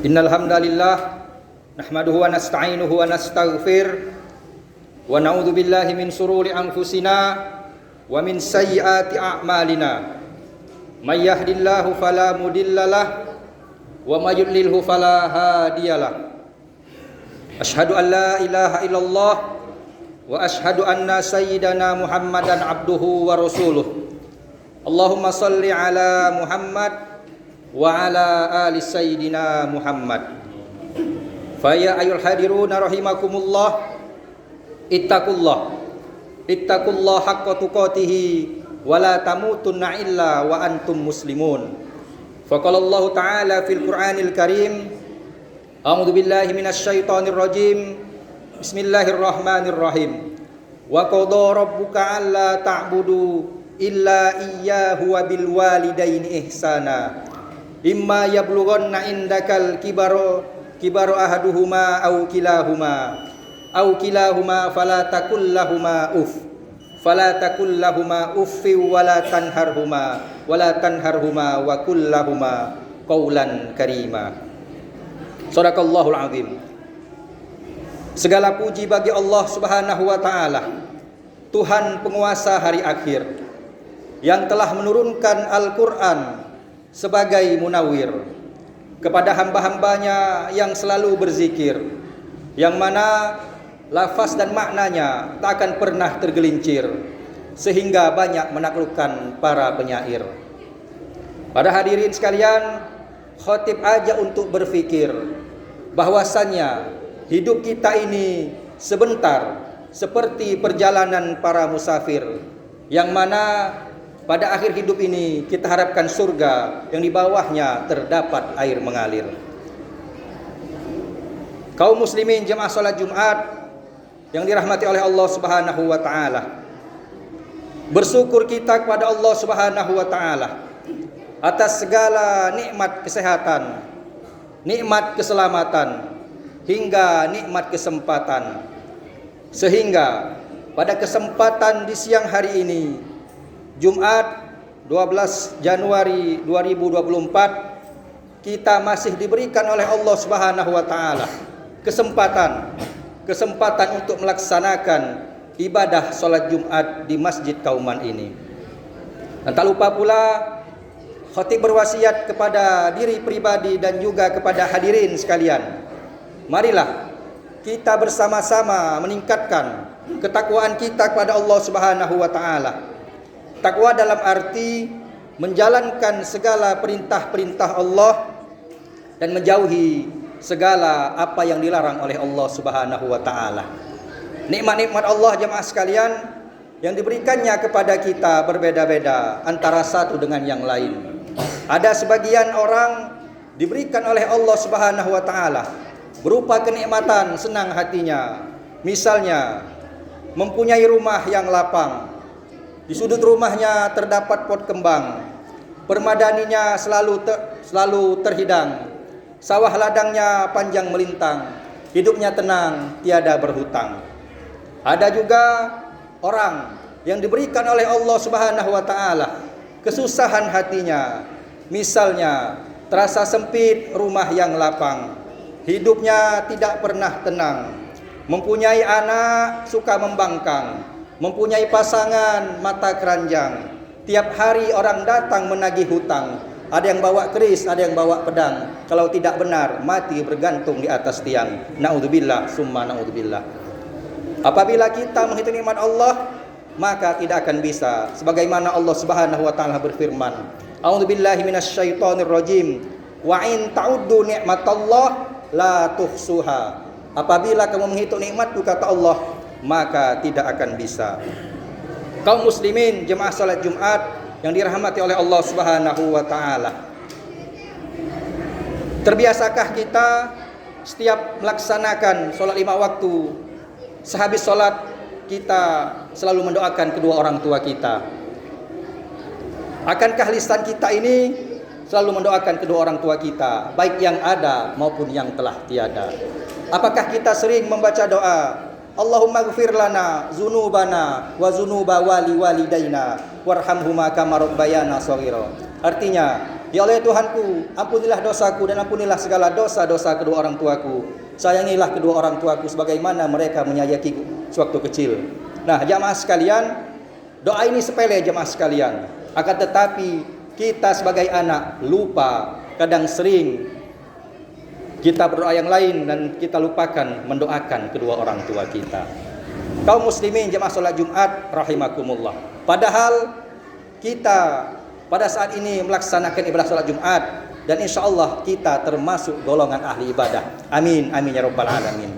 Innal hamdalillah nahmaduhu wa nasta'inuhu wa nastaghfir wa na'udzu billahi min shururi anfusina wa min sayyiati a'malina. May yahdihillahu fala mudhillalah wa may yudlilhu fala hadiyalah. Asyhadu an la ilaha illallah wa asyhadu anna sayyidana Muhammadan abduhu wa rasuluh. Allahumma shalli ala Muhammad wa ala ali sayyidina Muhammad. Fa ya ayyuhal hadiruna rahimakumullah, ittaqullah haqqa tuqatih wa la tamutunna illa wa antum muslimun. Fa qala Allah ta'ala fil Qur'anil Karim, a'udzu billahi minasy syaithanir rajim. Bismillahirrahmanirrahim. Wa qada rabbuka alla ta'budu illa iyyahu wa bil walidaini ihsana. Imma yablughanna indakal kibaru ahaduhuma aw kilahuma fala takul lahuma uffi wala tanharhuma wa qul lahuma qaulan karima. Shadaqallahul azim. Segala puji bagi Allah Subhanahu wa taala, Tuhan penguasa hari akhir, yang telah menurunkan Al-Qur'an sebagai munawwir kepada hamba-hambanya yang selalu berzikir, yang mana lafaz dan maknanya tak akan pernah tergelincir, sehingga banyak menaklukkan para penyair. Pada hadirin sekalian, khatib aja untuk berfikir bahwasannya hidup kita ini sebentar seperti perjalanan para musafir, yang mana pada akhir hidup ini kita harapkan surga yang di bawahnya terdapat air mengalir. Kaum muslimin jemaah salat Jumat yang dirahmati oleh Allah Subhanahu wa taala, bersyukur kita kepada Allah Subhanahu wa taala atas segala nikmat kesehatan, nikmat keselamatan, hingga nikmat kesempatan, sehingga pada kesempatan di siang hari ini, Jumat 12 Januari 2024, kita masih diberikan oleh Allah Subhanahu wa taala kesempatan untuk melaksanakan ibadah salat Jumat di Masjid Kauman ini. Dan tak lupa pula khatib berwasiat kepada diri pribadi dan juga kepada hadirin sekalian, marilah kita bersama-sama meningkatkan ketakwaan kita kepada Allah Subhanahu wa taala. Takwa dalam arti menjalankan segala perintah-perintah Allah dan menjauhi segala apa yang dilarang oleh Allah Subhanahu wa taala. Nikmat-nikmat Allah jemaah sekalian yang diberikannya kepada kita berbeda-beda antara satu dengan yang lain. Ada sebagian orang diberikan oleh Allah Subhanahu wa taala berupa kenikmatan senang hatinya. Misalnya mempunyai rumah yang lapang, di sudut rumahnya terdapat pot kembang, permadaninya selalu terhidang, sawah ladangnya panjang melintang, hidupnya tenang, tiada berhutang. Ada juga orang yang diberikan oleh Allah Subhanahu wa taala kesusahan hatinya, misalnya terasa sempit rumah yang lapang, hidupnya tidak pernah tenang, mempunyai anak suka membangkang, mempunyai pasangan mata keranjang, tiap hari orang datang menagih hutang, ada yang bawa keris, ada yang bawa pedang, kalau tidak benar mati bergantung di atas tiang. Naudzubillah summa naudzubillah. Apabila kita menghitung nikmat Allah, maka tidak akan bisa sebagaimana Allah Subhanahu wa taala berfirman, a'udzubillahi minasyaitonir rajim, wa in ta'uddu ni'matallah la tuhsuha. Apabila kamu menghitung nikmatku, kata Allah, maka tidak akan bisa. Kaum muslimin jemaah salat Jumat yang dirahmati oleh Allah Subhanahu wa taala, terbiasakah kita setiap melaksanakan salat 5 waktu, sehabis salat kita selalu mendoakan kedua orang tua kita? Akankah lisan kita ini selalu mendoakan kedua orang tua kita, baik yang ada maupun yang telah tiada? Apakah kita sering membaca doa, Allahumma ighfir lana dzunubana wa dzunuba walidaina warhamhuma kama rabbayana shaghira? Artinya, Ya Allah Tuhanku, ampunilah dosaku dan ampunilah segala dosa-dosa kedua orang tuaku. Sayangilah kedua orang tuaku sebagaimana mereka menyayangiku sewaktu kecil. Nah, jamaah sekalian, doa ini sepele jamaah sekalian. Akan tetapi kita sebagai anak lupa, kadang sering kita berdoa yang lain dan kita lupakan mendoakan kedua orang tua kita. Kaum muslimin jemaah salat Jumat rahimakumullah. Padahal kita pada saat ini melaksanakan ibadah salat Jumat dan insyaallah kita termasuk golongan ahli ibadah. Amin amin ya rabbal alamin.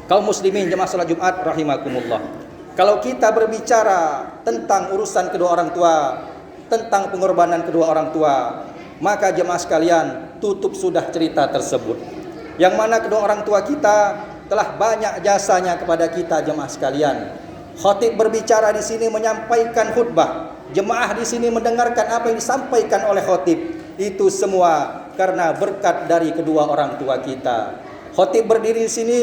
Kaum muslimin jemaah salat Jumat rahimakumullah. Kalau kita berbicara tentang urusan kedua orang tua, tentang pengorbanan kedua orang tua, maka jemaah sekalian tutup sudah cerita tersebut. Yang mana kedua orang tua kita telah banyak jasanya kepada kita jemaah sekalian. Khatib berbicara di sini menyampaikan khutbah. Jemaah di sini mendengarkan apa yang disampaikan oleh khatib. Itu semua karena berkat dari kedua orang tua kita. Khatib berdiri di sini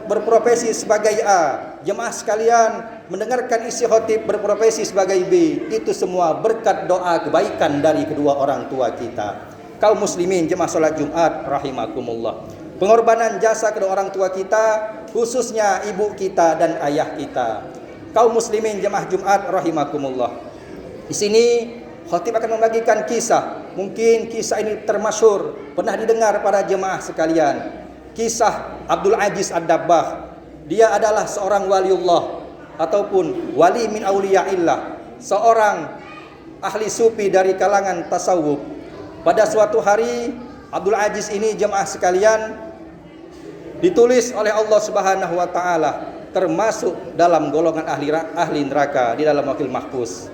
berprofesi sebagai A. Jemaah sekalian mendengarkan isi khatib berprofesi sebagai B. Itu semua berkat doa kebaikan dari kedua orang tua kita. Kaum muslimin jemaah salat Jumat rahimakumullah. Pengorbanan jasa kedua orang tua kita, khususnya ibu kita dan ayah kita. Kaum muslimin jemaah Jumat rahimakumullah. Di sini khatib akan membagikan kisah. Mungkin kisah ini termasyhur, pernah didengar para jemaah sekalian. Kisah Abdul Aziz Ad-Dabbagh. Dia adalah seorang waliullah ataupun wali min auliyaillah, seorang ahli sufi dari kalangan tasawuf. Pada suatu hari Abdul Aziz ini jemaah sekalian ditulis oleh Allah Subhanahu wa taala termasuk dalam golongan ahli neraka di dalam Lauhul Mahfuz.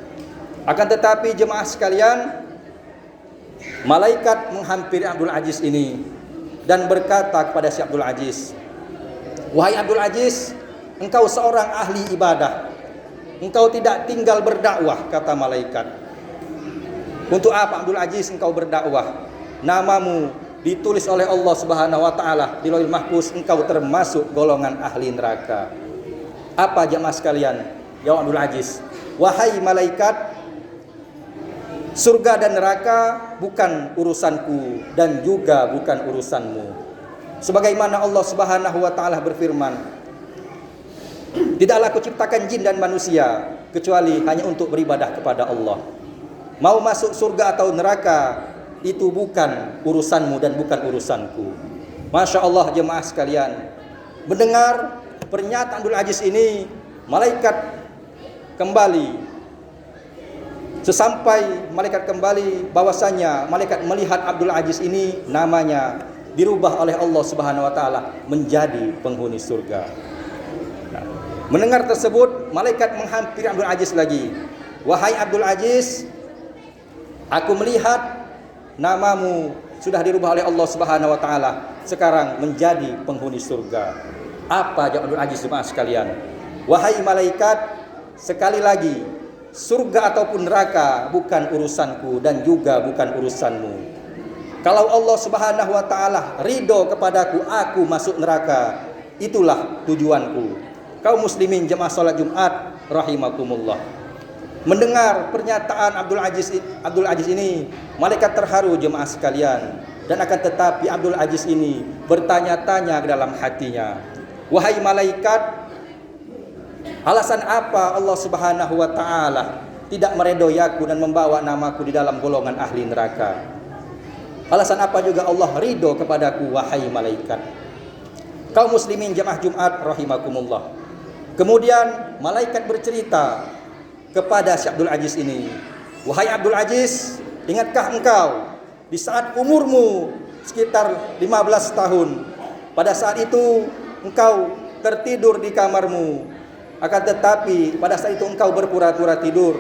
Akan tetapi jemaah sekalian, malaikat menghampiri Abdul Aziz ini dan berkata kepada si Abdul Aziz, "Wahai Abdul Aziz, engkau seorang ahli ibadah. Engkau tidak tinggal berdakwah," kata malaikat. "Untuk apa Abdul Aziz engkau berdakwah? Namamu ditulis oleh Allah Subhanahu wa taala di Lauhul Mahfuz, engkau termasuk golongan ahli neraka." Apa jemaah sekalian? Jawab Abdul Aziz, "Wahai malaikat, surga dan neraka bukan urusanku dan juga bukan urusanmu. Sebagaimana Allah Subhanahu wa taala berfirman, tidaklah kuciptakan jin dan manusia kecuali hanya untuk beribadah kepada Allah. Mau masuk surga atau neraka itu bukan urusanmu dan bukan urusanku." Masya Allah jemaah sekalian, mendengar pernyataan Abdul Aziz ini, malaikat kembali. Sesampai malaikat kembali, bahwasanya malaikat melihat Abdul Aziz ini namanya dirubah oleh Allah Subhanahu wa taala menjadi penghuni surga. Nah, mendengar tersebut, malaikat menghampiri Abdul Aziz lagi. "Wahai Abdul Aziz, aku melihat namamu sudah dirubah oleh Allah Subhanahu wa taala sekarang menjadi penghuni surga." Apa jawab Abdul Aziz jemaah sekalian? "Wahai malaikat, sekali lagi, surga ataupun neraka bukan urusanku dan juga bukan urusanmu. Kalau Allah Subhanahu wa taala ridho kepadaku, aku masuk neraka. Itulah tujuanku." Kaum muslimin jemaah salat Jumat rahimakumullah. Mendengar pernyataan Abdul Aziz ini, malaikat terharu jemaah sekalian. Dan akan tetapi Abdul Aziz ini bertanya-tanya ke dalam hatinya, "Wahai malaikat, alasan apa Allah Subhanahu wa taala tidak meridhoi aku dan membawa namaku di dalam golongan ahli neraka? Alasan apa juga Allah ridho kepadaku, wahai malaikat?" Kaum muslimin jemaah Jumat rahimakumullah. Kemudian malaikat bercerita kepada si Abdul Aziz ini, "Wahai Abdul Aziz, ingatkah engkau di saat umurmu sekitar 15 tahun, pada saat itu engkau tertidur di kamarmu. Akan tetapi pada saat itu engkau berpura-pura tidur.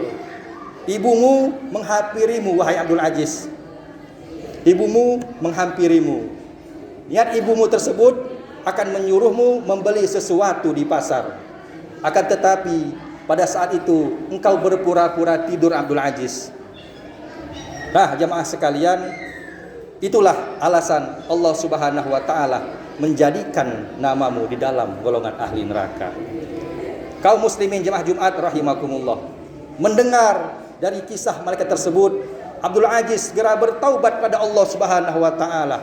Ibumu menghampirimu, wahai Abdul Aziz. Ibumu menghampirimu. Niat ibumu tersebut akan menyuruhmu membeli sesuatu di pasar. Akan tetapi pada saat itu engkau berpura-pura tidur Abdul Aziz." Nah jemaah sekalian, itulah alasan Allah Subhanahu wa taala menjadikan namamu di dalam golongan ahli neraka. Kaum muslimin jemaah Jumat rahimakumullah, mendengar dari kisah malaikat tersebut, Abdul Aziz segera bertaubat pada Allah Subhanahu wa taala.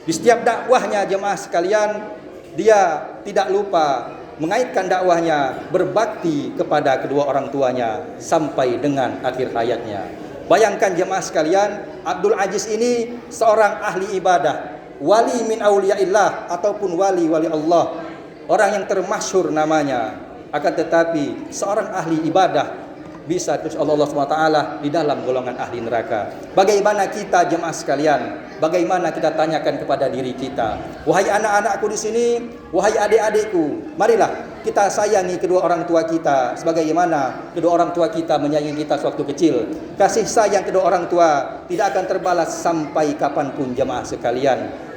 Di setiap dakwahnya jemaah sekalian, dia tidak lupa mengaitkan dakwahnya berbakti kepada kedua orang tuanya sampai dengan akhir hayatnya. Bayangkan jemaah sekalian, Abdul Aziz ini seorang ahli ibadah, wali min auliyaillah ataupun wali Allah, orang yang termasyhur namanya. Akan tetapi seorang ahli ibadah bisa terus Allah SWT di dalam golongan ahli neraka. Bagaimana kita jemaah sekalian? Bagaimana kita tanyakan kepada diri kita? Wahai anak-anakku di sini, wahai adik-adikku, marilah kita sayangi kedua orang tua kita sebagaimana kedua orang tua kita menyayangi kita sewaktu kecil. Kasih sayang kedua orang tua tidak akan terbalas sampai kapanpun jemaah sekalian.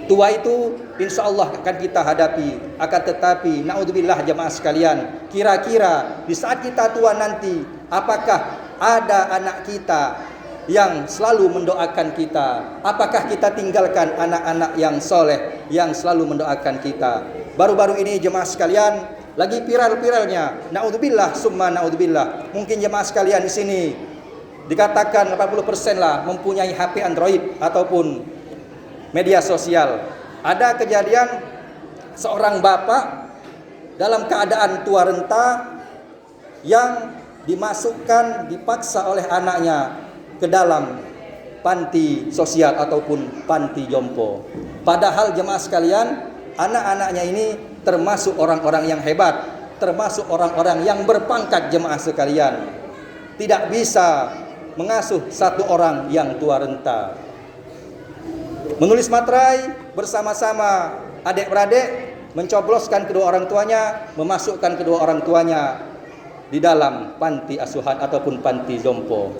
Tua itu insya Allah akan kita hadapi. Akan tetapi naudzubillah jemaah sekalian, kira-kira di saat kita tua nanti, apakah ada anak kita yang selalu mendoakan kita? Apakah kita tinggalkan anak-anak yang soleh yang selalu mendoakan kita? Baru-baru ini jemaah sekalian lagi viral-viralnya, naudzubillah summa naudzubillah. Mungkin jemaah sekalian di sini dikatakan 80% lah mempunyai HP Android ataupun media sosial. Ada kejadian seorang bapak dalam keadaan tua renta yang dimasukkan, dipaksa oleh anaknya ke dalam panti sosial ataupun panti jompo. Padahal jemaah sekalian, anak-anaknya ini termasuk orang-orang yang hebat, termasuk orang-orang yang berpangkat jemaah sekalian. Tidak bisa mengasuh satu orang yang tua renta. Menulis materai bersama-sama adik-beradik, mencobloskan kedua orang tuanya, memasukkan kedua orang tuanya di dalam panti asuhan ataupun panti jompo.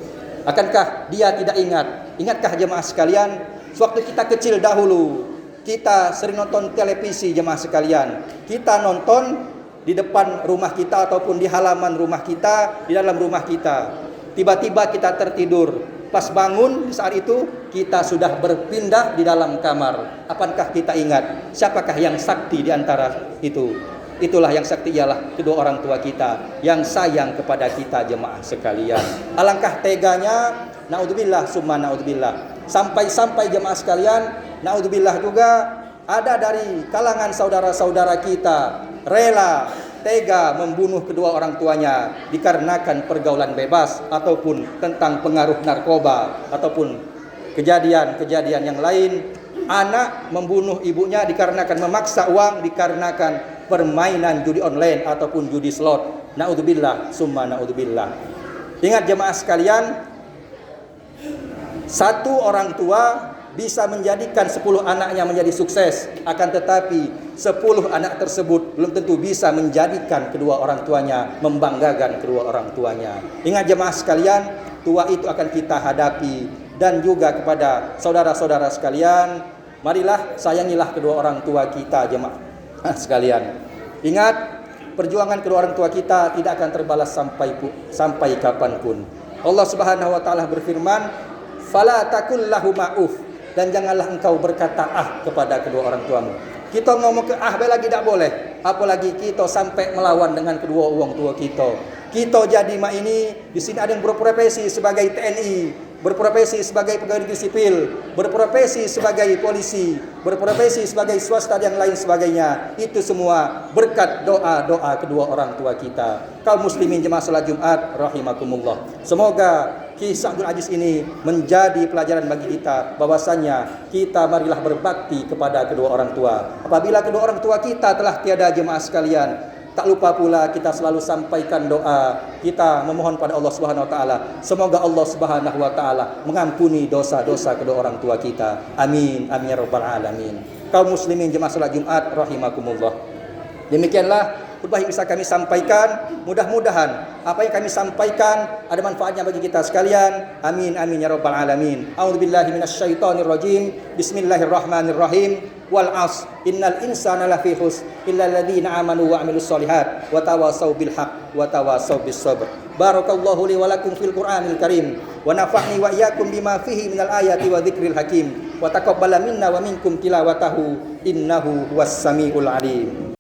Akankah dia tidak ingat? Ingatkah jemaah sekalian, sewaktu kita kecil dahulu, kita sering nonton televisi jemaah sekalian. Kita nonton di depan rumah kita ataupun di halaman rumah kita, di dalam rumah kita. Tiba-tiba kita tertidur. Pas bangun saat itu kita sudah berpindah di dalam kamar. Apakah kita ingat siapakah yang sakti di antara itu? Itulah yang sakti, ialah kedua orang tua kita yang sayang kepada kita jemaah sekalian. Alangkah teganya, naudzubillah summa naudzubillah. Sampai-sampai jemaah sekalian, naudzubillah juga ada dari kalangan saudara-saudara kita rela tega membunuh kedua orang tuanya dikarenakan pergaulan bebas ataupun tentang pengaruh narkoba ataupun kejadian-kejadian yang lain. Anak membunuh ibunya dikarenakan memaksa uang, dikarenakan permainan judi online ataupun judi slot. Naudzubillah summa naudzubillah. Ingat jemaah sekalian, satu orang tua bisa menjadikan 10 anaknya menjadi sukses, akan tetapi 10 anak tersebut belum tentu bisa menjadikan kedua orang tuanya, membanggakan kedua orang tuanya. Ingat jemaah sekalian, tua itu akan kita hadapi. Dan juga kepada saudara-saudara sekalian, marilah sayangilah kedua orang tua kita jemaah sekalian. Ingat, perjuangan kedua orang tua kita tidak akan terbalas sampai kapanpun. Allah Subhanahu wa taala berfirman, "Fala takul lahum ma'uf." Dan janganlah engkau berkata kepada kedua orang tuamu. Kita ngomong ke lagi tidak boleh, apalagi kita sampai melawan dengan kedua orang tua kita. Kita jadi ini di sini ada yang berprofesi sebagai TNI, berprofesi sebagai pegawai negeri sipil, berprofesi sebagai polisi, berprofesi sebagai swasta dan lain sebagainya. Itu semua berkat doa-doa kedua orang tua kita. Kaum muslimin jemaah salat Jumat rahimakumullah. Semoga kisah Abdul Aziz ini menjadi pelajaran bagi kita bahwasanya kita marilah berbakti kepada kedua orang tua. Apabila kedua orang tua kita telah tiada jemaah sekalian, tak lupa pula kita selalu sampaikan doa. Kita memohon pada Allah Subhanahu wa taala, semoga Allah Subhanahu wa taala mengampuni dosa-dosa kedua orang tua kita. Amin amin ya rabbal alamin. Kaum muslimin jemaah salat Jumat rahimakumullah. Demikianlah khutbah yang bisa kami sampaikan. Mudah-mudahan apa yang kami sampaikan ada manfaatnya bagi kita sekalian. Amin amin ya rabbal alamin. A'udzubillahi minasyaitonir rajim. Bismillahirrahmanirrahim. Wal 'asr innal insana lafi khusr illa alladziina aamanu wa 'amilus shalihat wa tawassaw bil haqq wa tawassaw bis sabr. Barakallahu li wa lakum fil Qur'anil Karim wa nafa'ni wa iyyakum bima fihi minal ayati wa dzikril hakim wa taqabbala minna wa minkum tilawatahu innahu huwas samiul 'alim.